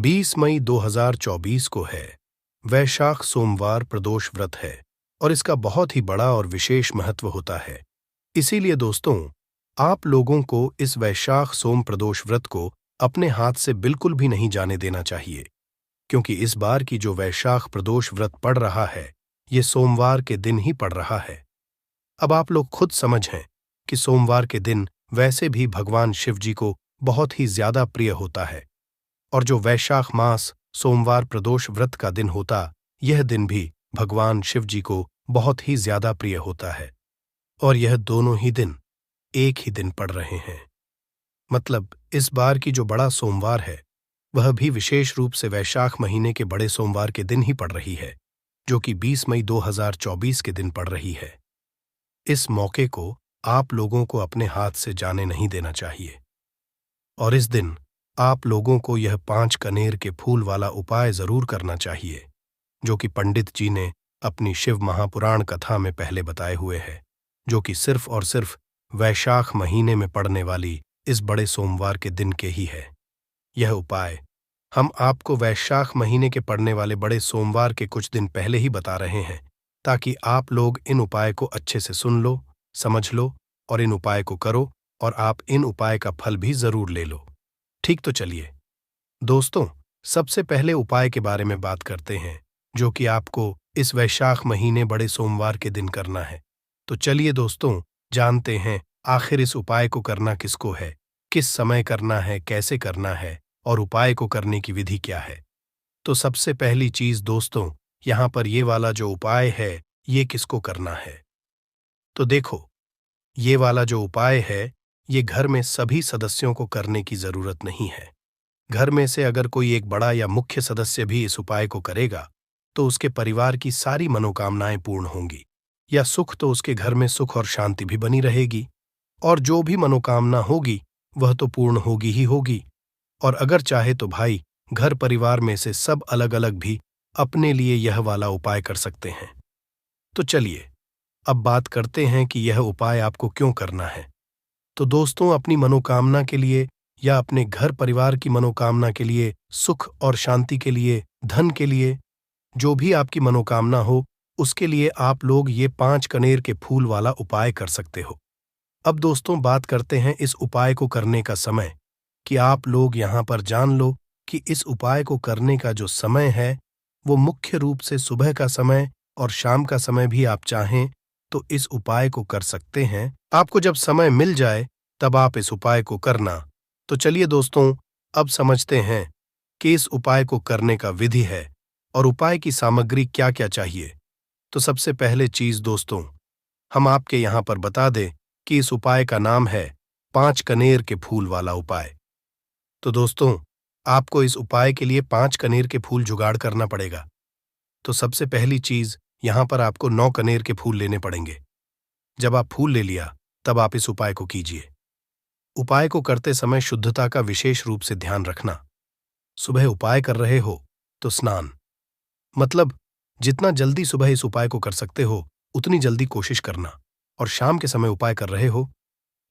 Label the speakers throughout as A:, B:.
A: 20 मई 2024 को है। वैशाख सोमवार प्रदोष व्रत है और इसका बहुत ही बड़ा और विशेष महत्व होता है। इसीलिए दोस्तों, आप लोगों को इस वैशाख सोम प्रदोष व्रत को अपने हाथ से बिल्कुल भी नहीं जाने देना चाहिए, क्योंकि इस बार की जो वैशाख प्रदोष व्रत पड़ रहा है, ये सोमवार के दिन ही पड़ रहा है। अब आप लोग खुद समझें कि सोमवार के दिन वैसे भी भगवान शिव जी को बहुत ही ज्यादा प्रिय होता है, और जो वैशाख मास सोमवार प्रदोष व्रत का दिन होता, यह दिन भी भगवान शिव जी को बहुत ही ज्यादा प्रिय होता है। और यह दोनों ही दिन एक ही दिन पड़ रहे हैं। मतलब इस बार की जो बड़ा सोमवार है, वह भी विशेष रूप से वैशाख महीने के बड़े सोमवार के दिन ही पड़ रही है, जो कि 20 मई 2024 के दिन पड़ रही है। इस मौके को आप लोगों को अपने हाथ से जाने नहीं देना चाहिए। और इस दिन आप लोगों को यह 5 कनेर के फूल वाला उपाय जरूर करना चाहिए, जो कि पंडित जी ने अपनी शिव महापुराण कथा में पहले बताए हुए हैं, जो कि सिर्फ और सिर्फ वैशाख महीने में पड़ने वाली इस बड़े सोमवार के दिन के ही है। यह उपाय हम आपको वैशाख महीने के पड़ने वाले बड़े सोमवार के कुछ दिन पहले ही बता रहे हैं, ताकि आप लोग इन उपाय को अच्छे से सुन लो, समझ लो और इन उपाय को करो, और आप इन उपाय का फल भी जरूर ले लो। ठीक, तो चलिए दोस्तों, सबसे पहले उपाय के बारे में बात करते हैं, जो कि आपको इस वैशाख महीने बड़े सोमवार के दिन करना है। तो चलिए दोस्तों, जानते हैं आखिर इस उपाय को करना किसको है, किस समय करना है, कैसे करना है और उपाय को करने की विधि क्या है। तो सबसे पहली चीज दोस्तों, यहां पर ये वाला जो उपाय है, ये किसको करना है। तो देखो, ये वाला जो उपाय है, ये घर में सभी सदस्यों को करने की जरूरत नहीं है। घर में से अगर कोई एक बड़ा या मुख्य सदस्य भी इस उपाय को करेगा, तो उसके परिवार की सारी मनोकामनाएं पूर्ण होंगी, या सुख तो उसके घर में सुख और शांति भी बनी रहेगी, और जो भी मनोकामना होगी वह तो पूर्ण होगी ही होगी। और अगर चाहे तो भाई, घर परिवार में से सब अलग अलग भी अपने लिए यह वाला उपाय कर सकते हैं। तो चलिए अब बात करते हैं कि यह उपाय आपको क्यों करना है। तो दोस्तों, अपनी मनोकामना के लिए या अपने घर परिवार की मनोकामना के लिए, सुख और शांति के लिए, धन के लिए, जो भी आपकी मनोकामना हो, उसके लिए आप लोग ये 5 कनेर के फूल वाला उपाय कर सकते हो। अब दोस्तों, बात करते हैं इस उपाय को करने का समय, कि आप लोग यहां पर जान लो कि इस उपाय को करने का जो समय है, वो मुख्य रूप से सुबह का समय और शाम का समय भी आप चाहें तो इस उपाय को कर सकते हैं। आपको जब समय मिल जाए तब आप इस उपाय को करना। तो चलिए दोस्तों, अब समझते हैं कि इस उपाय को करने का विधि है और उपाय की सामग्री क्या क्या चाहिए। तो सबसे पहले चीज दोस्तों, हम आपके यहां पर बता दें कि इस उपाय का नाम है 5 कनेर के फूल वाला उपाय। तो दोस्तों, आपको इस उपाय के लिए 5 कनेर के फूल जुगाड़ करना पड़ेगा। तो सबसे पहली चीज, यहां पर आपको 9 कनेर के फूल लेने पड़ेंगे। जब आप फूल ले लिया, तब आप इस उपाय को कीजिए। उपाय को करते समय शुद्धता का विशेष रूप से ध्यान रखना। सुबह उपाय कर रहे हो तो स्नान, मतलब जितना जल्दी सुबह इस उपाय को कर सकते हो उतनी जल्दी कोशिश करना। और शाम के समय उपाय कर रहे हो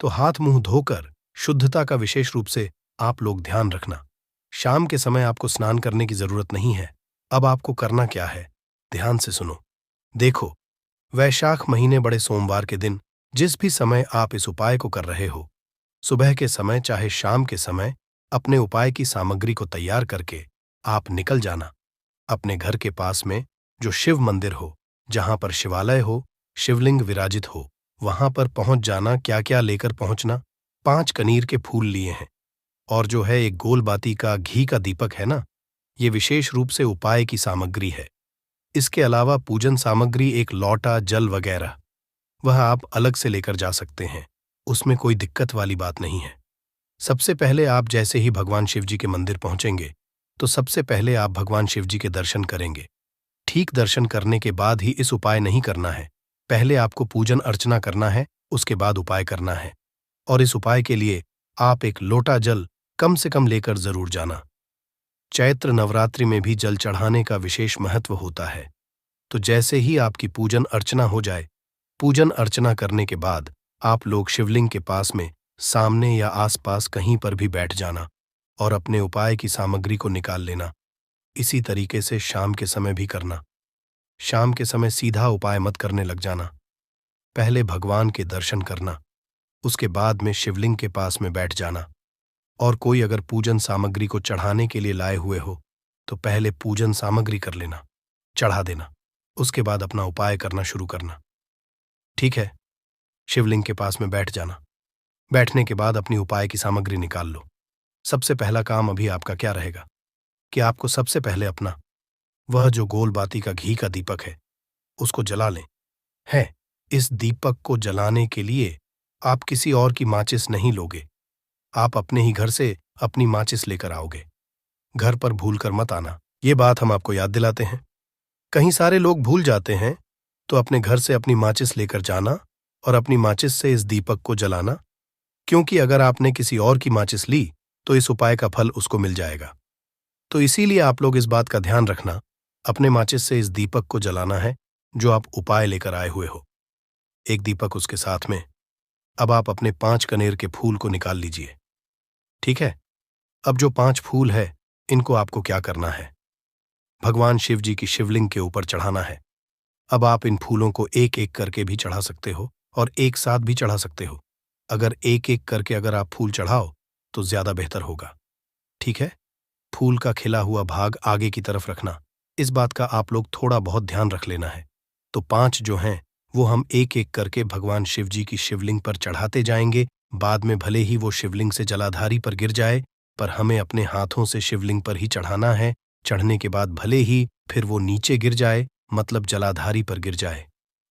A: तो हाथ मुंह धोकर शुद्धता का विशेष रूप से आप लोग ध्यान रखना। शाम के समय आपको स्नान करने की जरूरत नहीं है। अब आपको करना क्या है, ध्यान से सुनो। देखो, वैशाख महीने बड़े सोमवार के दिन जिस भी समय आप इस उपाय को कर रहे हो, सुबह के समय चाहे शाम के समय, अपने उपाय की सामग्री को तैयार करके आप निकल जाना। अपने घर के पास में जो शिव मंदिर हो, जहां पर शिवालय हो, शिवलिंग विराजित हो, वहां पर पहुंच जाना। क्या क्या लेकर पहुंचना, 5 कनीर के फूल लिए हैं, और जो है एक गोल बाती का घी का दीपक है ना, ये विशेष रूप से उपाय की सामग्री है। इसके अलावा पूजन सामग्री, एक लौटा, जल वगैरह, वह आप अलग से लेकर जा सकते हैं, उसमें कोई दिक्कत वाली बात नहीं है। सबसे पहले आप जैसे ही भगवान शिव जी के मंदिर पहुंचेंगे, तो सबसे पहले आप भगवान शिव जी के दर्शन करेंगे। ठीक दर्शन करने के बाद ही इस उपाय नहीं करना है, पहले आपको पूजन अर्चना करना है, उसके बाद उपाय करना है। और इस उपाय के लिए आप एक लोटा जल कम से कम लेकर जरूर जाना। चैत्र नवरात्रि में भी जल चढ़ाने का विशेष महत्व होता है। तो जैसे ही आपकी पूजन अर्चना हो जाए, पूजन अर्चना करने के बाद आप लोग शिवलिंग के पास में सामने या आसपास कहीं पर भी बैठ जाना और अपने उपाय की सामग्री को निकाल लेना। इसी तरीके से शाम के समय भी करना। शाम के समय सीधा उपाय मत करने लग जाना। पहले भगवान के दर्शन करना, उसके बाद में शिवलिंग के पास में बैठ जाना। और कोई अगर पूजन सामग्री को चढ़ाने के लिए लाए हुए हो तो पहले पूजन सामग्री कर लेना, चढ़ा देना, उसके बाद अपना उपाय करना शुरू करना। ठीक है, शिवलिंग के पास में बैठ जाना। बैठने के बाद अपनी उपाय की सामग्री निकाल लो। सबसे पहला काम अभी आपका क्या रहेगा कि आपको सबसे पहले अपना वह जो गोल बाती का घी का दीपक है उसको जला लें। है, इस दीपक को जलाने के लिए आप किसी और की माचिस नहीं लोगे, आप अपने ही घर से अपनी माचिस लेकर आओगे। घर पर भूलकर मत आना, ये बात हम आपको याद दिलाते हैं। कहीं सारे लोग भूल जाते हैं, तो अपने घर से अपनी माचिस लेकर जाना और अपनी माचिस से इस दीपक को जलाना, क्योंकि अगर आपने किसी और की माचिस ली तो इस उपाय का फल उसको मिल जाएगा। तो इसीलिए आप लोग इस बात का ध्यान रखना, अपने माचिस से इस दीपक को जलाना है जो आप उपाय लेकर आए हुए हो। एक दीपक उसके साथ में। अब आप अपने 5 कनेर के फूल को निकाल लीजिए। ठीक है, अब जो 5 फूल है इनको आपको क्या करना है, भगवान शिव जी की शिवलिंग के ऊपर चढ़ाना है। अब आप इन फूलों को एक एक करके भी चढ़ा सकते हो और एक साथ भी चढ़ा सकते हो। अगर एक एक करके अगर आप फूल चढ़ाओ तो ज्यादा बेहतर होगा। ठीक है, फूल का खिला हुआ भाग आगे की तरफ रखना, इस बात का आप लोग थोड़ा बहुत ध्यान रख लेना है। तो 5 जो हैं वो हम एक एक करके भगवान शिव जी की शिवलिंग पर चढ़ाते जाएंगे। बाद में भले ही वो शिवलिंग से जलाधारी पर गिर जाए, पर हमें अपने हाथों से शिवलिंग पर ही चढ़ाना है। चढ़ने के बाद भले ही फिर वो नीचे गिर जाए, मतलब जलाधारी पर गिर जाए,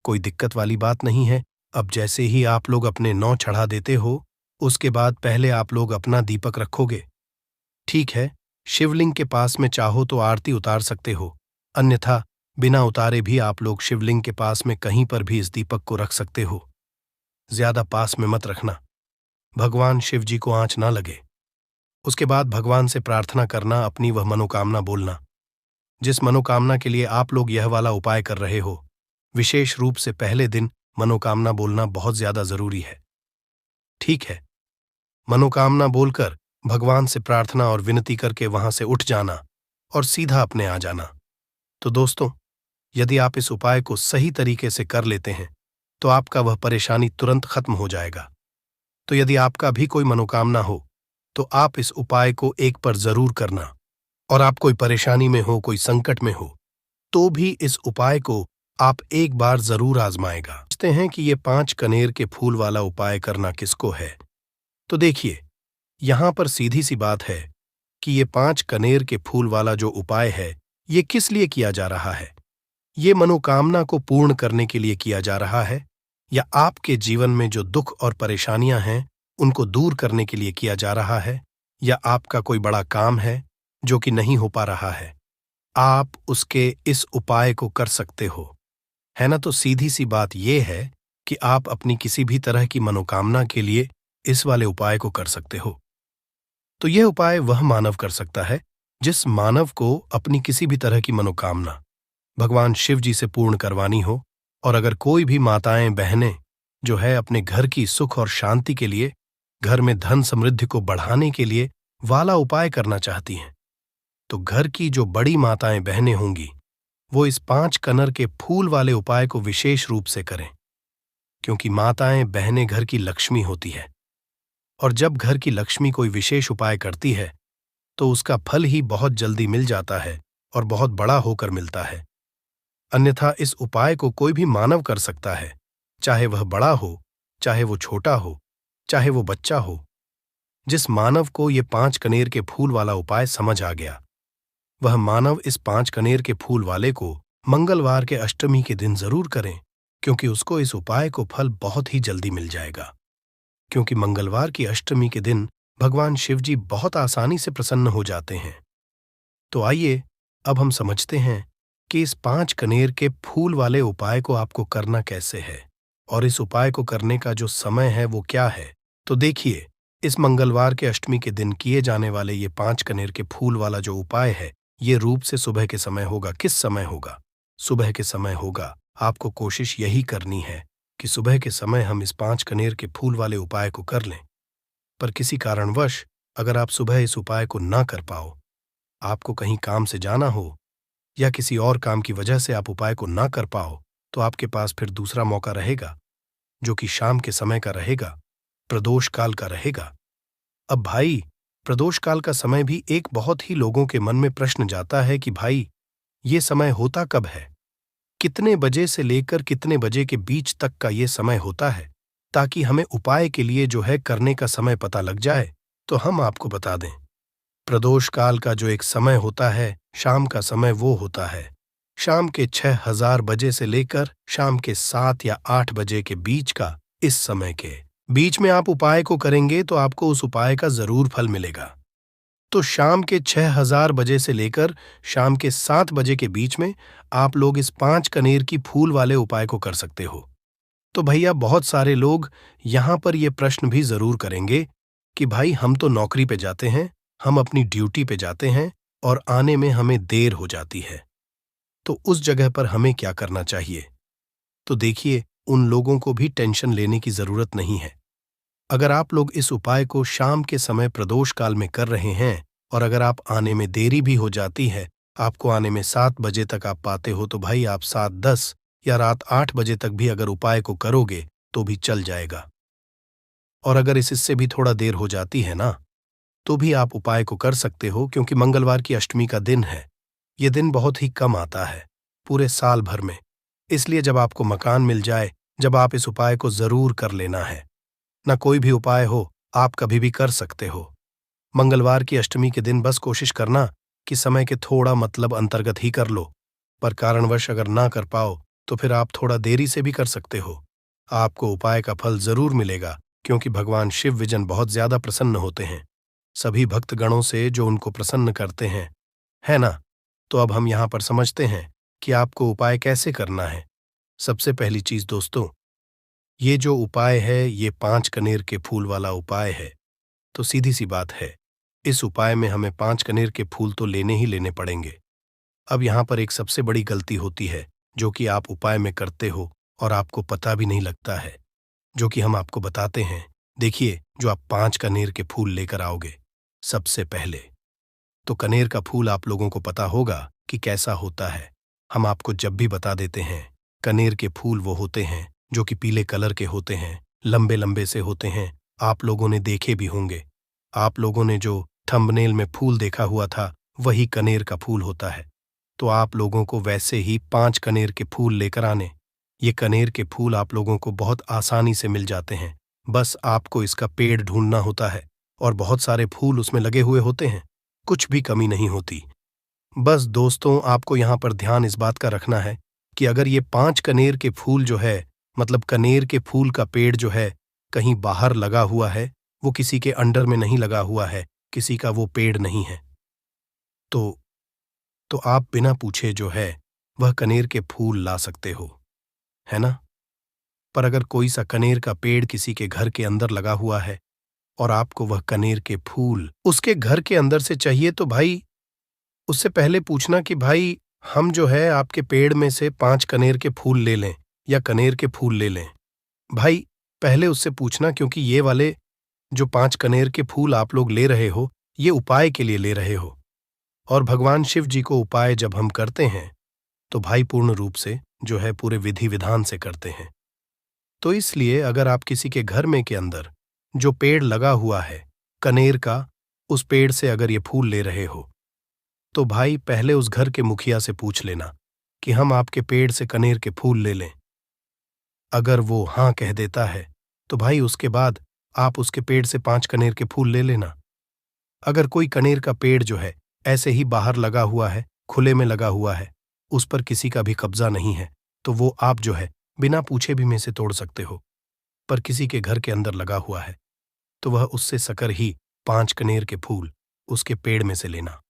A: कोई दिक्कत वाली बात नहीं है। अब जैसे ही आप लोग अपने 9 चढ़ा देते हो, उसके बाद पहले आप लोग अपना दीपक रखोगे। ठीक है, शिवलिंग के पास में चाहो तो आरती उतार सकते हो, अन्यथा बिना उतारे भी आप लोग शिवलिंग के पास में कहीं पर भी इस दीपक को रख सकते हो। ज्यादा पास में मत रखना, भगवान शिव जी को आंच ना लगे। उसके बाद भगवान से प्रार्थना करना, अपनी वह मनोकामना बोलना जिस मनोकामना के लिए आप लोग यह वाला उपाय कर रहे हो। विशेष रूप से पहले दिन मनोकामना बोलना बहुत ज्यादा जरूरी है। ठीक है, मनोकामना बोलकर भगवान से प्रार्थना और विनती करके वहां से उठ जाना और सीधा अपने आ जाना। तो दोस्तों, यदि आप इस उपाय को सही तरीके से कर लेते हैं तो आपका वह परेशानी तुरंत खत्म हो जाएगा। तो यदि आपका भी कोई मनोकामना हो तो आप इस उपाय को एक पर जरूर करना, और आप कोई परेशानी में हो, कोई संकट में हो, तो भी इस उपाय को आप एक बार जरूर आजमाएगा। सोचते हैं कि ये 5 कनेर के फूल वाला उपाय करना किसको है, तो देखिए यहां पर सीधी सी बात है कि ये 5 कनेर के फूल वाला जो उपाय है ये किस लिए किया जा रहा है। ये मनोकामना को पूर्ण करने के लिए किया जा रहा है, या आपके जीवन में जो दुख और परेशानियां हैं उनको दूर करने के लिए किया जा रहा है, या आपका कोई बड़ा काम है जो कि नहीं हो पा रहा है, आप उसके इस उपाय को कर सकते हो, है ना। तो सीधी सी बात यह है कि आप अपनी किसी भी तरह की मनोकामना के लिए इस वाले उपाय को कर सकते हो। तो यह उपाय वह मानव कर सकता है जिस मानव को अपनी किसी भी तरह की मनोकामना भगवान शिव जी से पूर्ण करवानी हो। और अगर कोई भी माताएं बहनें जो है अपने घर की सुख और शांति के लिए, घर में धन समृद्धि को बढ़ाने के लिए वाला उपाय करना चाहती हैं, तो घर की जो बड़ी माताएं बहनें होंगी वो इस 5 कनेर के फूल वाले उपाय को विशेष रूप से करें, क्योंकि माताएं बहनें घर की लक्ष्मी होती है, और जब घर की लक्ष्मी कोई विशेष उपाय करती है तो उसका फल ही बहुत जल्दी मिल जाता है और बहुत बड़ा होकर मिलता है। अन्यथा इस उपाय को कोई भी मानव कर सकता है, चाहे वह बड़ा हो, चाहे वो छोटा हो, चाहे वो बच्चा हो। जिस मानव को ये 5 कनेर के फूल वाला उपाय समझ आ गया, वह मानव इस 5 कनेर के फूल वाले को मंगलवार के अष्टमी के दिन जरूर करें, क्योंकि उसको इस उपाय को फल बहुत ही जल्दी मिल जाएगा। क्योंकि मंगलवार की अष्टमी के दिन भगवान शिव जी बहुत आसानी से प्रसन्न हो जाते हैं। तो आइए अब हम समझते हैं कि इस 5 कनेर के फूल वाले उपाय को आपको करना कैसे है, और इस उपाय को करने का जो समय है वो क्या है। तो देखिए, इस मंगलवार के अष्टमी के दिन किए जाने वाले ये 5 कनेर के फूल वाला जो उपाय है, ये रूप से सुबह के समय होगा। किस समय होगा? सुबह के समय होगा। आपको कोशिश यही करनी है कि सुबह के समय हम इस 5 कनेर के फूल वाले उपाय को कर लें। पर किसी कारणवश अगर आप सुबह इस उपाय को ना कर पाओ, आपको कहीं काम से जाना हो या किसी और काम की वजह से आप उपाय को ना कर पाओ, तो आपके पास फिर दूसरा मौका रहेगा, जो कि शाम के समय का रहेगा, प्रदोष काल का रहेगा। अब भाई, प्रदोष काल का समय भी एक बहुत ही लोगों के मन में प्रश्न जाता है कि भाई, ये समय होता कब है? कितने बजे से लेकर कितने बजे के बीच तक का ये समय होता है, ताकि हमें उपाय के लिए जो है करने का समय पता लग जाए। तो हम आपको बता दें, प्रदोष काल का जो एक समय होता है, शाम का समय, वो होता है शाम के 6000 बजे से लेकर शाम के 7 या 8 बजे के बीच का। इस समय के बीच में आप उपाय को करेंगे तो आपको उस उपाय का जरूर फल मिलेगा। तो शाम के 6000 बजे से लेकर शाम के 7 बजे के बीच में आप लोग इस 5 कनेर की फूल वाले उपाय को कर सकते हो। तो भैया, बहुत सारे लोग यहां पर ये प्रश्न भी जरूर करेंगे कि भाई, हम तो नौकरी पे जाते हैं, हम अपनी ड्यूटी पे जाते हैं और आने में हमें देर हो जाती है, तो उस जगह पर हमें क्या करना चाहिए? तो देखिए, उन लोगों को भी टेंशन लेने की जरूरत नहीं है। अगर आप लोग इस उपाय को शाम के समय प्रदोष काल में कर रहे हैं और अगर आप आने में देरी भी हो जाती है, आपको आने में 7 बजे तक आप पाते हो, तो भाई आप 7:10 या रात 8 बजे तक भी अगर उपाय को करोगे तो भी चल जाएगा। और अगर इससे भी थोड़ा देर हो जाती है ना, तो भी आप उपाय को कर सकते हो, क्योंकि मंगलवार की अष्टमी का दिन है। ये दिन बहुत ही कम आता है पूरे साल भर में, इसलिए जब आपको मकान मिल जाए, जब आप इस उपाय को जरूर कर लेना है। ना कोई भी उपाय हो, आप कभी भी कर सकते हो। मंगलवार की अष्टमी के दिन बस कोशिश करना कि समय के थोड़ा मतलब अंतर्गत ही कर लो, पर कारणवश अगर ना कर पाओ तो फिर आप थोड़ा देरी से भी कर सकते हो। आपको उपाय का फल जरूर मिलेगा, क्योंकि भगवान शिव विजन बहुत ज्यादा प्रसन्न होते हैं सभी भक्तगणों से जो उनको प्रसन्न करते हैं, है ना? तो अब हम यहां पर समझते हैं कि आपको उपाय कैसे करना है। सबसे पहली चीज दोस्तों, ये जो उपाय है, ये 5 कनेर के फूल वाला उपाय है। तो सीधी सी बात है, इस उपाय में हमें 5 कनेर के फूल तो लेने ही लेने पड़ेंगे। अब यहाँ पर एक सबसे बड़ी गलती होती है, जो कि आप उपाय में करते हो और आपको पता भी नहीं लगता है, जो कि हम आपको बताते हैं। देखिए, जो आप 5 कनेर के फूल लेकर आओगे, सबसे पहले तो कनेर का फूल आप लोगों को पता होगा कि कैसा होता है। हम आपको जब भी बता देते हैं, कनेर के फूल वो होते हैं जो कि पीले कलर के होते हैं, लंबे लंबे से होते हैं। आप लोगों ने देखे भी होंगे। आप लोगों ने जो थंबनेल में फूल देखा हुआ था, वही कनेर का फूल होता है। तो आप लोगों को वैसे ही 5 कनेर के फूल लेकर आने। ये कनेर के फूल आप लोगों को बहुत आसानी से मिल जाते हैं। बस आपको इसका पेड़ ढूंढना होता है और बहुत सारे फूल उसमें लगे हुए होते हैं, कुछ भी कमी नहीं होती। बस दोस्तों, आपको यहाँ पर ध्यान इस बात का रखना है कि अगर ये 5 कनेर के फूल जो है, मतलब कनेर के फूल का पेड़ जो है, कहीं बाहर लगा हुआ है, वो किसी के अंडर में नहीं लगा हुआ है, किसी का वो पेड़ नहीं है, तो आप बिना पूछे जो है वह कनेर के फूल ला सकते हो, है ना? पर अगर कोई सा कनेर का पेड़ किसी के घर के अंदर लगा हुआ है और आपको वह कनेर के फूल उसके घर के अंदर से चाहिए, तो भाई उससे पहले पूछना कि भाई, हम जो है आपके पेड़ में से 5 कनेर के फूल ले लें या कनेर के फूल ले लें। भाई, पहले उससे पूछना, क्योंकि ये वाले जो 5 कनेर के फूल आप लोग ले रहे हो, ये उपाय के लिए ले रहे हो। और भगवान शिव जी को उपाय जब हम करते हैं, तो भाई पूर्ण रूप से जो है पूरे विधि विधान से करते हैं। तो इसलिए अगर आप किसी के घर में के अंदर जो पेड़ लगा हुआ है कनेर का, उस पेड़ से अगर ये फूल ले रहे हो, तो भाई पहले उस घर के मुखिया से पूछ लेना कि हम आपके पेड़ से कनेर के फूल ले लें। अगर वो हाँ कह देता है, तो भाई उसके बाद आप उसके पेड़ से 5 कनेर के फूल ले लेना। अगर कोई कनेर का पेड़ जो है ऐसे ही बाहर लगा हुआ है, खुले में लगा हुआ है, उस पर किसी का भी कब्जा नहीं है, तो वो आप जो है बिना पूछे भी में से तोड़ सकते हो। पर किसी के घर के अंदर लगा हुआ है, तो वह उससे सकर ही 5 कनेर के फूल उसके पेड़ में से लेना।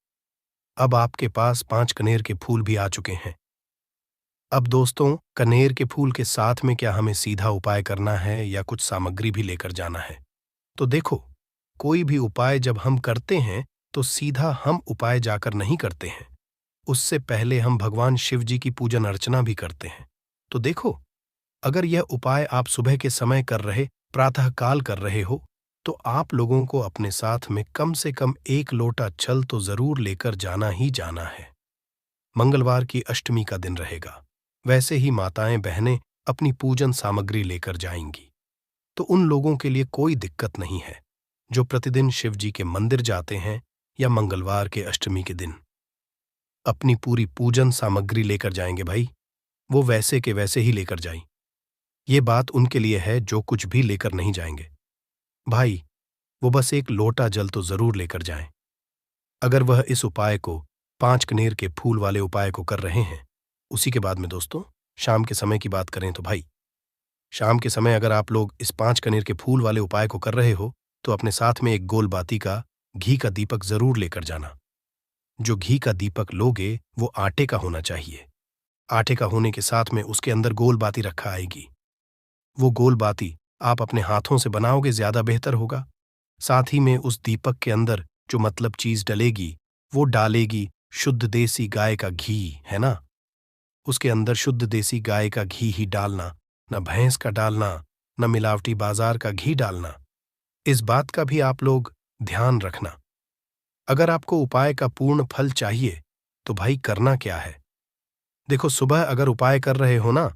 A: अब आपके पास 5 कनेर के फूल भी आ चुके हैं। अब दोस्तों, कनेर के फूल के साथ में क्या हमें सीधा उपाय करना है या कुछ सामग्री भी लेकर जाना है? तो देखो, कोई भी उपाय जब हम करते हैं तो सीधा हम उपाय जाकर नहीं करते हैं। उससे पहले हम भगवान शिव जी की पूजन अर्चना भी करते हैं। तो देखो, अगर यह उपाय आप सुबह के समय कर रहे, प्रातः काल कर रहे हो, तो आप लोगों को अपने साथ में कम से कम 1 लोटा जल तो जरूर लेकर जाना ही जाना है। मंगलवार की अष्टमी का दिन रहेगा। वैसे ही माताएं बहनें अपनी पूजन सामग्री लेकर जाएंगी, तो उन लोगों के लिए कोई दिक्कत नहीं है जो प्रतिदिन शिव जी के मंदिर जाते हैं या मंगलवार के अष्टमी के दिन अपनी पूरी पूजन सामग्री लेकर जाएंगे। भाई वो वैसे के वैसे ही लेकर जाएं। ये बात उनके लिए है जो कुछ भी लेकर नहीं जाएंगे। भाई वो बस 1 लोटा जल तो जरूर लेकर जाएं। अगर वह इस उपाय को 5 कनेर के फूल वाले उपाय को कर रहे हैं। उसी के बाद में दोस्तों शाम के समय की बात करें तो भाई शाम के समय अगर आप लोग इस 5 कनेर के फूल वाले उपाय को कर रहे हो तो अपने साथ में एक गोल बाती का घी का दीपक जरूर लेकर जाना। जो घी का दीपक लोगे वो आटे का होना चाहिए। आटे का होने के साथ में उसके अंदर गोल बाती रखा आएगी। वो गोल बाती आप अपने हाथों से बनाओगे ज्यादा बेहतर होगा। साथ ही में उस दीपक के अंदर जो मतलब चीज डलेगी वो डालेगी शुद्ध देसी गाय का घी, है ना। उसके अंदर शुद्ध देसी गाय का घी ही डालना, न भैंस का डालना, न मिलावटी बाजार का घी डालना। इस बात का भी आप लोग ध्यान रखना। अगर आपको उपाय का पूर्ण फल चाहिए तो भाई करना क्या है। देखो सुबह अगर उपाय कर रहे हो ना,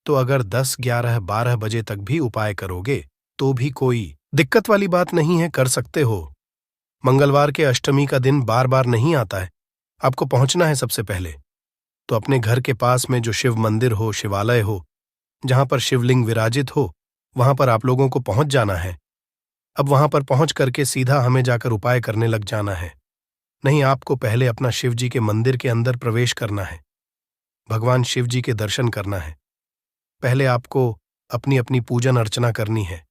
A: तो अगर 10, 11, 12 बजे तक भी उपाय करोगे तो भी कोई दिक्कत वाली बात नहीं है, कर सकते हो। मंगलवार के अष्टमी का दिन बार बार नहीं आता है। आपको पहुंचना है सबसे पहले तो अपने घर के पास में जो शिव मंदिर हो, शिवालय हो, जहां पर शिवलिंग विराजित हो, वहां पर आप लोगों को पहुंच जाना है। अब वहां पर पहुंच करके सीधा हमें जाकर उपाय करने लग जाना है। नहीं, आपको पहले अपना शिव जी के मंदिर के अंदर प्रवेश करना है, भगवान शिव जी के दर्शन करना है। पहले आपको अपनी अपनी पूजन अर्चना करनी है।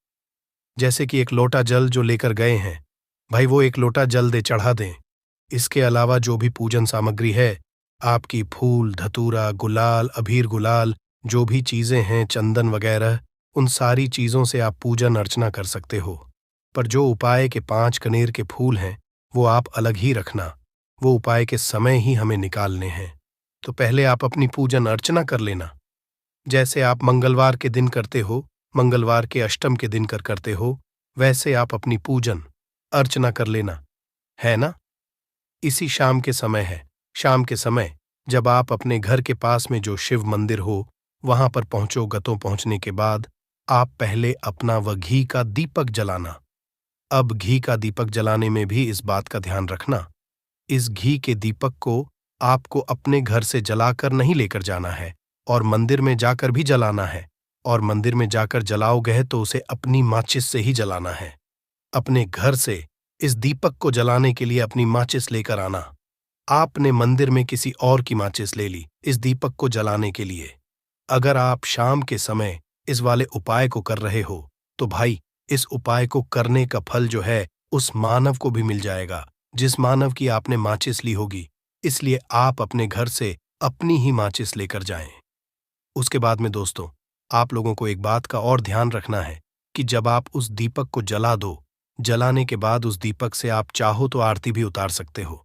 A: जैसे कि 1 लोटा जल जो लेकर गए हैं, भाई वो 1 लोटा जल दे चढ़ा दें। इसके अलावा जो भी पूजन सामग्री है, आपकी फूल, धतूरा, गुलाल, अबीर गुलाल, जो भी चीजें हैं, चंदन वगैरह, उन सारी चीजों से आप पूजन अर्चना कर सकते हो। पर जो उपाय के 5 कनेर के फूल हैं वो आप अलग ही रखना। वो उपाय के समय ही हमें निकालने हैं। तो पहले आप अपनी पूजन अर्चना कर लेना, जैसे आप मंगलवार के दिन करते हो, मंगलवार के अष्टम के दिन करते हो, वैसे आप अपनी पूजन अर्चना कर लेना, है ना। इसी शाम के समय है। शाम के समय जब आप अपने घर के पास में जो शिव मंदिर हो वहां पर पहुंचो, गतों पहुंचने के बाद आप पहले अपना वह घी का दीपक जलाना। अब घी का दीपक जलाने में भी इस बात का ध्यान रखना, इस घी के दीपक को आपको अपने घर से जलाकर नहीं लेकर जाना है और मंदिर में जाकर भी जलाना है। और मंदिर में जाकर जलाओगे तो उसे अपनी माचिस से ही जलाना है। अपने घर से इस दीपक को जलाने के लिए अपनी माचिस लेकर आना। आपने मंदिर में किसी और की माचिस ले ली इस दीपक को जलाने के लिए। अगर आप शाम के समय इस वाले उपाय को कर रहे हो तो भाई इस उपाय को करने का फल जो है उस मानव को भी मिल जाएगा जिस मानव की आपने माचिस ली होगी। इसलिए आप अपने घर से अपनी ही माचिस लेकर जाएं। उसके बाद में दोस्तों आप लोगों को एक बात का और ध्यान रखना है कि जब आप उस दीपक को जला दो, जलाने के बाद उस दीपक से आप चाहो तो आरती भी उतार सकते हो,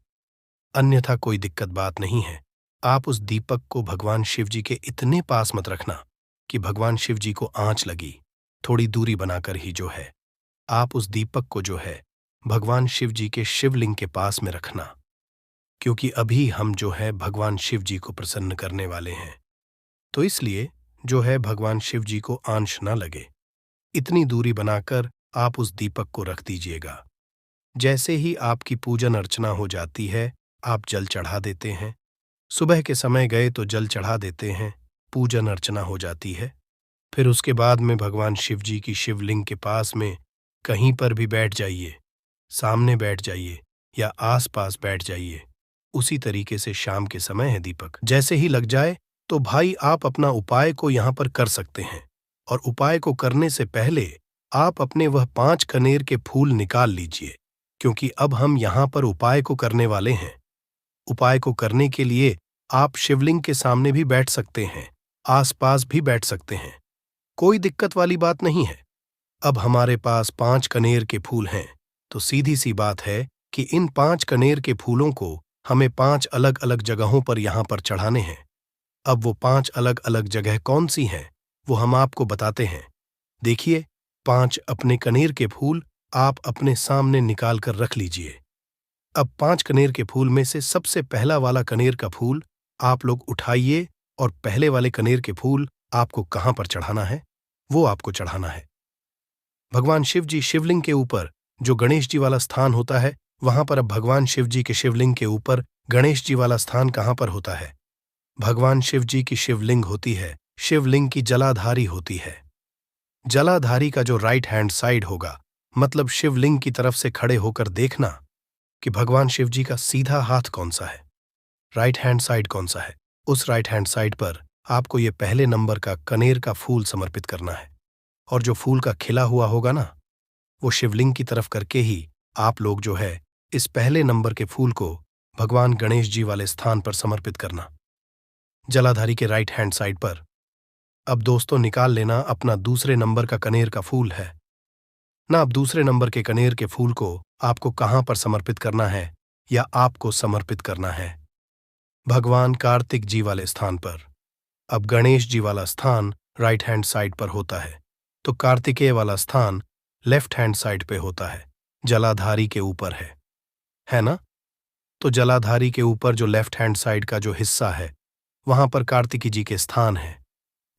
A: अन्यथा कोई दिक्कत बात नहीं है। आप उस दीपक को भगवान शिव जी के इतने पास मत रखना कि भगवान शिव जी को आंच लगी। थोड़ी दूरी बनाकर ही जो है आप उस दीपक को जो है भगवान शिव जी के शिवलिंग के पास में रखना, क्योंकि अभी हम जो है भगवान शिव जी को प्रसन्न करने वाले हैं। तो इसलिए जो है भगवान शिव जी को आंच न लगे, इतनी दूरी बनाकर आप उस दीपक को रख दीजिएगा। जैसे ही आपकी पूजन अर्चना हो जाती है आप जल चढ़ा देते हैं। सुबह के समय गए तो जल चढ़ा देते हैं, पूजन अर्चना हो जाती है। फिर उसके बाद में भगवान शिव जी की शिवलिंग के पास में कहीं पर भी बैठ जाइए, सामने बैठ जाइए या आसपास बैठ जाइए। उसी तरीके से शाम के समय है दीपक जैसे ही लग जाए तो भाई आप अपना उपाय को यहाँ पर कर सकते हैं। और उपाय को करने से पहले आप अपने वह 5 कनेर के फूल निकाल लीजिए, क्योंकि अब हम यहाँ पर उपाय को करने वाले हैं। उपाय को करने के लिए आप शिवलिंग के सामने भी बैठ सकते हैं, आसपास भी बैठ सकते हैं, कोई दिक्कत वाली बात नहीं है। अब हमारे पास 5 कनेर के फूल हैं तो सीधी सी बात है कि इन 5 कनेर के फूलों को हमें 5 अलग अलग जगहों पर यहाँ पर चढ़ाने हैं। अब वो 5 अलग अलग जगह कौन सी हैं वो हम आपको बताते हैं। देखिए, 5 अपने कनेर के फूल आप अपने सामने निकाल कर रख लीजिए। अब 5 कनेर के फूल में से सबसे पहला वाला कनेर का फूल आप लोग उठाइए और पहले वाले कनेर के फूल आपको कहां पर चढ़ाना है, वो आपको चढ़ाना है। भगवान शिव जी शिवलिंग के ऊपर जो गणेश जी वाला स्थान होता है, वहां पर अब भगवान शिव जी के शिवलिंग के ऊपर गणेश जी वाला स्थान कहां पर होता है? भगवान शिव जी की शिवलिंग होती है, शिवलिंग की जलाधारी होती है। जलाधारी का जो राइट हैंड साइड होगा, मतलब शिवलिंग की तरफ से खड़े होकर देखना कि भगवान शिव जी का सीधा हाथ कौन सा है, राइट हैंड साइड कौन सा है। उस राइट हैंड साइड पर आपको ये पहले नंबर का कनेर का फूल समर्पित करना है, और जो फूल का खिला हुआ होगा ना, वो शिवलिंग की तरफ करके ही आप लोग जो है इस पहले नंबर के फूल को भगवान गणेश जी वाले स्थान पर समर्पित करना, जलाधारी के राइट हैंड साइड पर। अब दोस्तों निकाल लेना अपना दूसरे नंबर का कनेर का फूल है ना। अब दूसरे नंबर के कनेर के फूल को आपको कहां पर समर्पित करना है, या आपको समर्पित करना है भगवान कार्तिक जी वाले स्थान पर। अब गणेश जी वाला स्थान राइट हैंड साइड पर होता है, तो कार्तिकेय वाला स्थान लेफ्ट हैंड साइड पे होता है, जलाधारी के ऊपर है ना। तो जलाधारी के ऊपर जो लेफ्ट हैंड साइड का जो हिस्सा है, वहां पर कार्तिकी जी के स्थान है।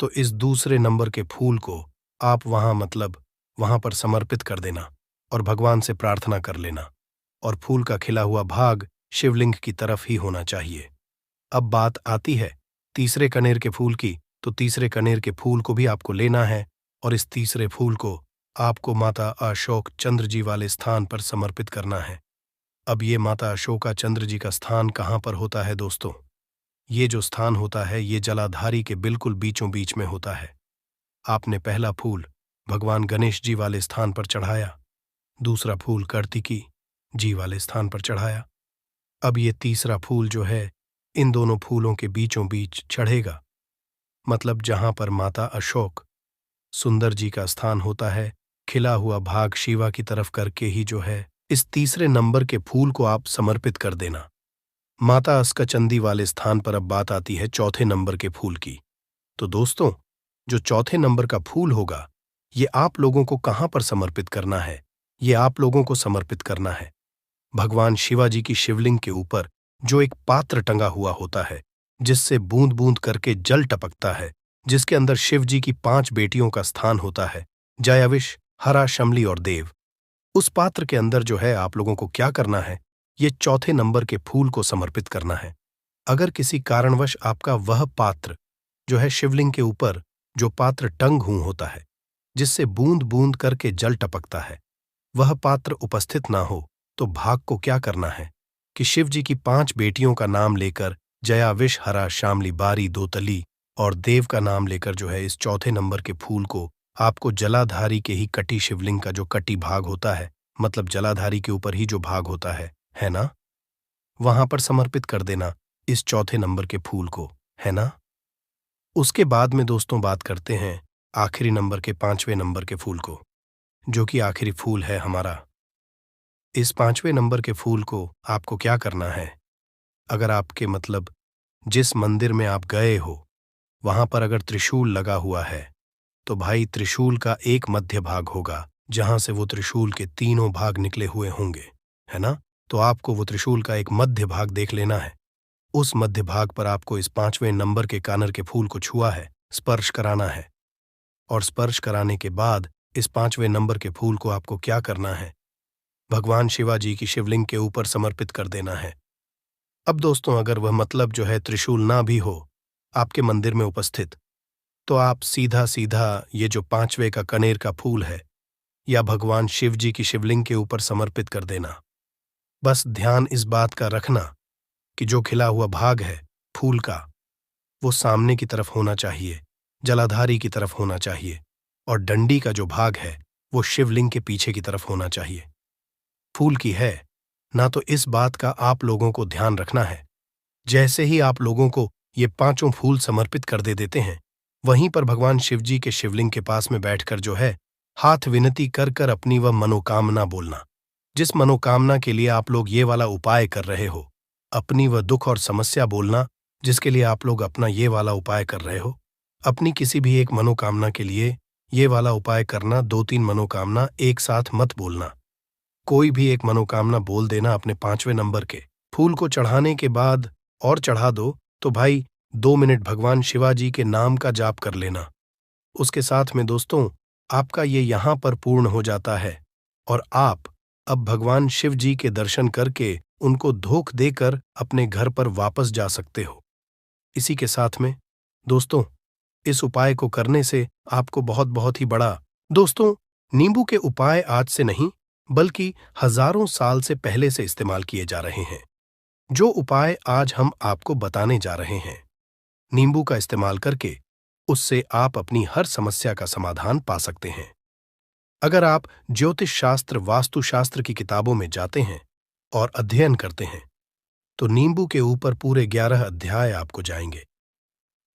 A: तो इस दूसरे नंबर के फूल को आप वहां पर समर्पित कर देना और भगवान से प्रार्थना कर लेना, और फूल का खिला हुआ भाग शिवलिंग की तरफ ही होना चाहिए। अब बात आती है तीसरे कनेर के फूल की, तो तीसरे कनेर के फूल को भी आपको लेना है, और इस तीसरे फूल को आपको माता अशोक चंद्र जी वाले स्थान पर समर्पित करना है। अब ये माता अशोका चंद्र जी का स्थान कहाँ पर होता है दोस्तों? ये जो स्थान होता है, ये जलाधारी के बिल्कुल बीचों बीच में होता है। आपने पहला फूल भगवान गणेश जी वाले स्थान पर चढ़ाया, दूसरा फूल कार्तिकी जी वाले स्थान पर चढ़ाया। अब ये तीसरा फूल जो है इन दोनों फूलों के बीचों बीच चढ़ेगा, मतलब जहां पर माता अशोक सुंदर जी का स्थान होता है, खिला हुआ भाग शिवा की तरफ करके ही जो है इस तीसरे नंबर के फूल को आप समर्पित कर देना माता अस्कचंदी वाले स्थान पर। अब बात आती है चौथे नंबर के फूल की। तो दोस्तों, जो चौथे नंबर का फूल होगा, ये आप लोगों को कहां पर समर्पित करना है? ये आप लोगों को समर्पित करना है भगवान शिवाजी की शिवलिंग के ऊपर जो एक पात्र टंगा हुआ होता है, जिससे बूंद बूंद करके जल टपकता है, जिसके अंदर शिव जी की 5 बेटियों का स्थान होता है, जयाविश, हरा, शमली और देव। उस पात्र के अंदर जो है आप लोगों को क्या करना है? ये चौथे नंबर के फूल को समर्पित करना है। अगर किसी कारणवश आपका वह पात्र जो है शिवलिंग के ऊपर जो पात्र टंग हुआ होता है, जिससे बूंद बूंद करके जल टपकता है, वह पात्र उपस्थित ना हो, तो भाग को क्या करना है कि शिव जी की 5 बेटियों का नाम लेकर जया, विष, हरा, शामली, बारी, दोतली और देव का नाम लेकर जो है इस चौथे नंबर के फूल को आपको जलाधारी के ही कटी शिवलिंग का जो कटी भाग होता है, मतलब जलाधारी के ऊपर ही जो भाग होता है ना, वहां पर समर्पित कर देना इस चौथे नंबर के फूल को, है ना। उसके बाद में दोस्तों बात करते हैं आखिरी नंबर के 5वें नंबर के फूल को, जो कि आखिरी फूल है हमारा। इस 5वें नंबर के फूल को आपको क्या करना है? अगर आपके जिस मंदिर में आप गए हो वहां पर अगर त्रिशूल लगा हुआ है, तो भाई त्रिशूल का एक मध्य भाग होगा जहां से वो त्रिशूल के तीनों भाग निकले हुए होंगे, है ना। तो आपको वो त्रिशूल का एक मध्य भाग देख लेना है। उस मध्य भाग पर आपको इस 5वें नंबर के कानर के फूल को छुआ है, स्पर्श कराना है, और स्पर्श कराने के बाद इस 5वें नंबर के फूल को आपको क्या करना है? भगवान शिवाजी की शिवलिंग के ऊपर समर्पित कर देना है। अब दोस्तों, अगर वह जो है त्रिशूल ना भी हो आपके मंदिर में उपस्थित, तो आप सीधा सीधा ये जो 5वें का कनेर का फूल है या भगवान शिव जी की शिवलिंग के ऊपर समर्पित कर देना। बस ध्यान इस बात का रखना कि जो खिला हुआ भाग है फूल का, वो सामने की तरफ होना चाहिए, जलाधारी की तरफ होना चाहिए, और डंडी का जो भाग है वो शिवलिंग के पीछे की तरफ होना चाहिए। फूल की है ना, तो इस बात का आप लोगों को ध्यान रखना है। जैसे ही आप लोगों को ये 5 फूल समर्पित कर देते हैं, वहीं पर भगवान शिव जी के शिवलिंग के पास में बैठकर जो है हाथ विनती कर कर अपनी वह मनोकामना बोलना, जिस मनोकामना के लिए आप लोग ये वाला उपाय कर रहे हो। अपनी वह दुख और समस्या बोलना जिसके लिए आप लोग अपना ये वाला उपाय कर रहे हो। अपनी किसी भी एक मनोकामना के लिए ये वाला उपाय करना, 2-3 मनोकामना एक साथ मत बोलना, कोई भी एक मनोकामना बोल देना अपने 5वें नंबर के फूल को चढ़ाने के बाद और चढ़ा दो तो भाई 2 मिनट भगवान शिवाजी के नाम का जाप कर लेना। उसके साथ में दोस्तों आपका ये यहाँ पर पूर्ण हो जाता है और आप अब भगवान शिव जी के दर्शन करके उनको धोख देकर अपने घर पर वापस जा सकते हो। इसी के साथ में दोस्तों इस उपाय को करने से आपको बहुत बहुत ही बड़ा दोस्तों नींबू के उपाय आज से नहीं बल्कि हजारों साल से पहले से इस्तेमाल किए जा रहे हैं। जो उपाय आज हम आपको बताने जा रहे हैं, नींबू का इस्तेमाल करके उससे आप अपनी हर समस्या का समाधान पा सकते हैं। अगर आप ज्योतिष शास्त्र वास्तुशास्त्र की किताबों में जाते हैं और अध्ययन करते हैं तो नींबू के ऊपर पूरे 11 अध्याय आपको जाएंगे,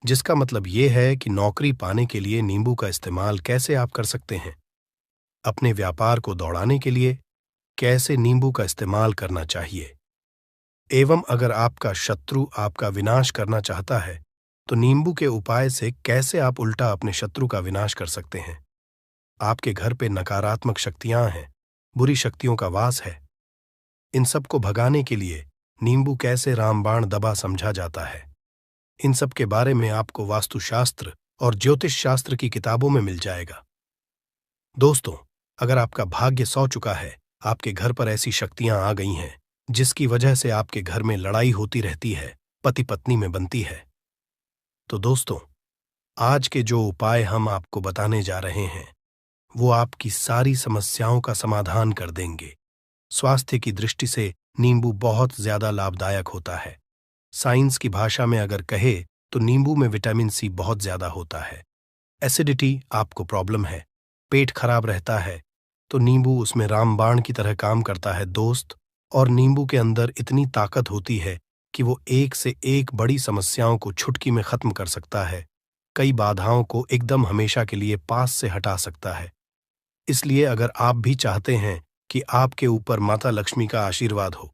A: जिसका मतलब यह है कि नौकरी पाने के लिए नींबू का इस्तेमाल कैसे आप कर सकते हैं, अपने व्यापार को दौड़ाने के लिए कैसे नींबू का इस्तेमाल करना चाहिए, एवं अगर आपका शत्रु आपका विनाश करना चाहता है तो नींबू के उपाय से कैसे आप उल्टा अपने शत्रु का विनाश कर सकते हैं। आपके घर पे नकारात्मक शक्तियां हैं, बुरी शक्तियों का वास है, इन सब को भगाने के लिए नींबू कैसे रामबाण दबा समझा जाता है, इन सब के बारे में आपको वास्तुशास्त्र और ज्योतिष शास्त्र की किताबों में मिल जाएगा। दोस्तों अगर आपका भाग्य सौ चुका है, आपके घर पर ऐसी शक्तियां आ गई हैं जिसकी वजह से आपके घर में लड़ाई होती रहती है, पति पत्नी में बनती है, तो दोस्तों आज के जो उपाय हम आपको बताने जा रहे हैं वो आपकी सारी समस्याओं का समाधान कर देंगे। स्वास्थ्य की दृष्टि से नींबू बहुत ज्यादा लाभदायक होता है। साइंस की भाषा में अगर कहे तो नींबू में विटामिन सी बहुत ज्यादा होता है। एसिडिटी आपको प्रॉब्लम है, पेट खराब रहता है, तो नींबू उसमें रामबाण की तरह काम करता है दोस्त। और नींबू के अंदर इतनी ताकत होती है कि वो एक से एक बड़ी समस्याओं को चुटकी में खत्म कर सकता है, कई बाधाओं को एकदम हमेशा के लिए पास से हटा सकता है। इसलिए अगर आप भी चाहते हैं कि आपके ऊपर माता लक्ष्मी का आशीर्वाद हो,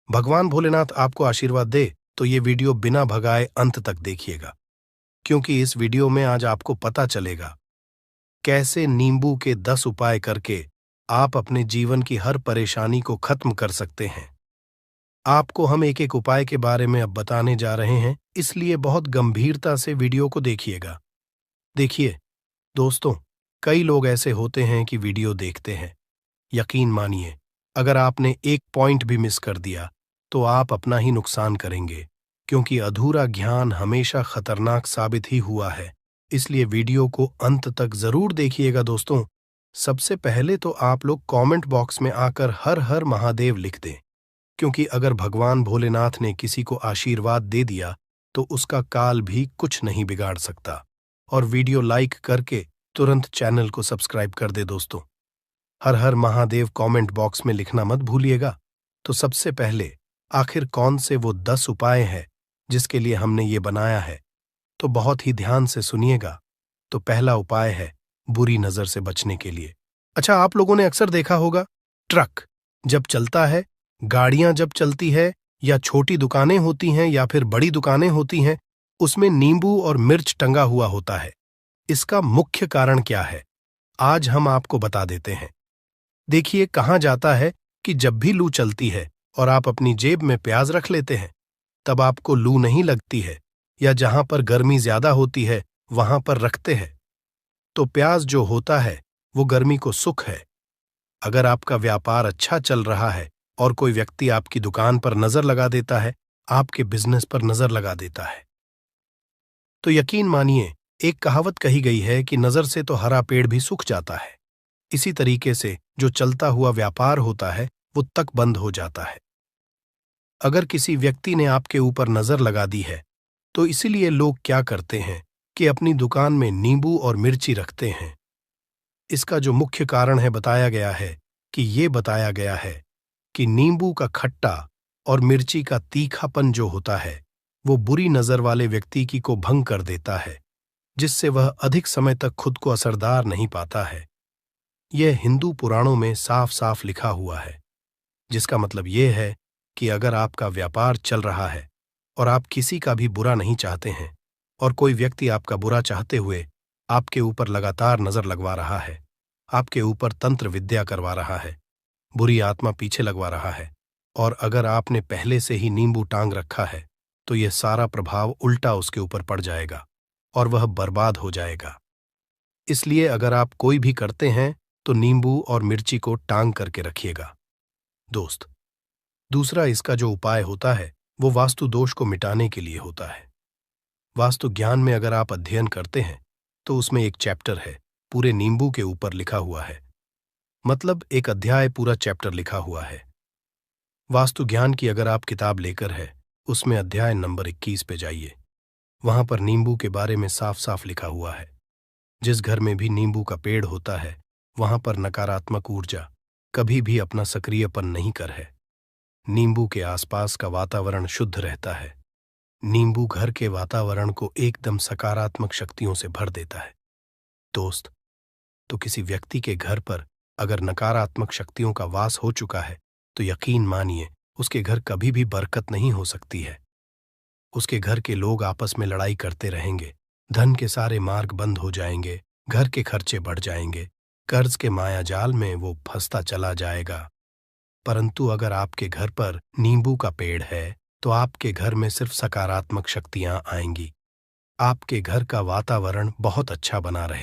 A: भगवान भोलेनाथ आपको आशीर्वाद दे, तो ये वीडियो बिना भगाए अंत तक देखिएगा, क्योंकि इस वीडियो में आज आपको पता चलेगा कैसे नींबू के 10 उपाय करके आप अपने जीवन की हर परेशानी को खत्म कर सकते हैं। आपको हम एक एक उपाय के बारे में अब बताने जा रहे हैं, इसलिए बहुत गंभीरता से वीडियो को देखिएगा। देखिए दोस्तों, कई लोग ऐसे होते हैं कि वीडियो देखते हैं, यकीन मानिए अगर आपने एक पॉइंट भी मिस कर दिया तो आप अपना ही नुकसान करेंगे, क्योंकि अधूरा ज्ञान हमेशा खतरनाक साबित ही हुआ है। इसलिए वीडियो को अंत तक जरूर देखिएगा दोस्तों। सबसे पहले तो आप लोग कमेंट बॉक्स में आकर हर हर महादेव लिख दें, क्योंकि अगर भगवान भोलेनाथ ने किसी को आशीर्वाद दे दिया तो उसका काल भी कुछ नहीं बिगाड़ सकता। और वीडियो लाइक करके तुरंत चैनल को सब्सक्राइब कर दे दोस्तों। हर हर महादेव कमेंट बॉक्स में लिखना मत भूलिएगा। तो सबसे पहले आखिर कौन से वो 10 उपाय हैं जिसके लिए हमने ये बनाया है, तो बहुत ही ध्यान से सुनिएगा। तो पहला उपाय है बुरी नजर से बचने के लिए। अच्छा, आप लोगों ने अक्सर देखा होगा ट्रक जब चलता है, गाड़ियां जब चलती है, या छोटी दुकानें होती हैं या फिर बड़ी दुकानें होती हैं, उसमें नींबू और मिर्च टंगा हुआ होता है। इसका मुख्य कारण क्या है आज हम आपको बता देते हैं। देखिए कहा जाता है कि जब भी लू चलती है और आप अपनी जेब में प्याज रख लेते हैं तब आपको लू नहीं लगती है, या जहां पर गर्मी ज्यादा होती है वहां पर रखते हैं तो प्याज जो होता है वो गर्मी को सुख है। अगर आपका व्यापार अच्छा चल रहा है और कोई व्यक्ति आपकी दुकान पर नजर लगा देता है, आपके बिजनेस पर नजर लगा देता है, तो यकीन मानिए एक कहावत कही गई है कि नजर से तो हरा पेड़ भी सूख जाता है। इसी तरीके से जो चलता हुआ व्यापार होता है वो तक बंद हो जाता है। अगर किसी व्यक्ति ने आपके ऊपर नजर लगा दी है तो इसीलिए लोग क्या करते हैं कि अपनी दुकान में नींबू और मिर्ची रखते हैं। इसका जो मुख्य कारण है बताया गया है कि नींबू का खट्टा और मिर्ची का तीखापन जो होता है वो बुरी नजर वाले व्यक्ति की को भंग कर देता है, जिससे वह अधिक समय तक खुद को असरदार नहीं पाता है। यह हिंदू पुराणों में साफ साफ लिखा हुआ है, जिसका मतलब यह है कि अगर आपका व्यापार चल रहा है और आप किसी का भी बुरा नहीं चाहते हैं और कोई व्यक्ति आपका बुरा चाहते हुए आपके ऊपर लगातार नजर लगवा रहा है, आपके ऊपर तंत्र विद्या करवा रहा है, बुरी आत्मा पीछे लगवा रहा है, और अगर आपने पहले से ही नींबू टांग रखा है तो यह सारा प्रभाव उल्टा उसके ऊपर पड़ जाएगा और वह बर्बाद हो जाएगा। इसलिए अगर आप कोई भी करते हैं तो नींबू और मिर्ची को टांग करके रखिएगा। दोस्त, दूसरा इसका जो उपाय होता है वो वास्तु दोष को मिटाने के लिए होता है। वास्तु ज्ञान में अगर आप अध्ययन करते हैं तो उसमें एक चैप्टर है पूरे नींबू के ऊपर लिखा हुआ है, मतलब एक अध्याय पूरा चैप्टर लिखा हुआ है। वास्तु ज्ञान की अगर आप किताब लेकर है उसमें अध्याय नंबर 21 पे जाइए। वहां पर नींबू के बारे में साफ साफ लिखा हुआ है। जिस घर में भी नींबू का पेड़ होता है वहां पर नकारात्मक ऊर्जा कभी भी अपना सक्रियपन नहीं कर है। नींबू के आसपास का वातावरण शुद्ध रहता है। नींबू घर के वातावरण को एकदम सकारात्मक शक्तियों से भर देता है। दोस्त, तो किसी व्यक्ति के घर पर अगर नकारात्मक शक्तियों का वास हो चुका है तो यकीन मानिए उसके घर कभी भी बरकत नहीं हो सकती है। उसके घर के लोग आपस में लड़ाई करते रहेंगे, धन के सारे मार्ग बंद हो जाएंगे, घर के खर्चे बढ़ जाएंगे, कर्ज के माया जाल में वो फंसता चला जाएगा। परंतु अगर आपके घर पर नींबू का पेड़ है तो आपके घर में सिर्फ सकारात्मक शक्तियां आएंगी। आपके घर का वातावरण बहुत अच्छा बना रहे।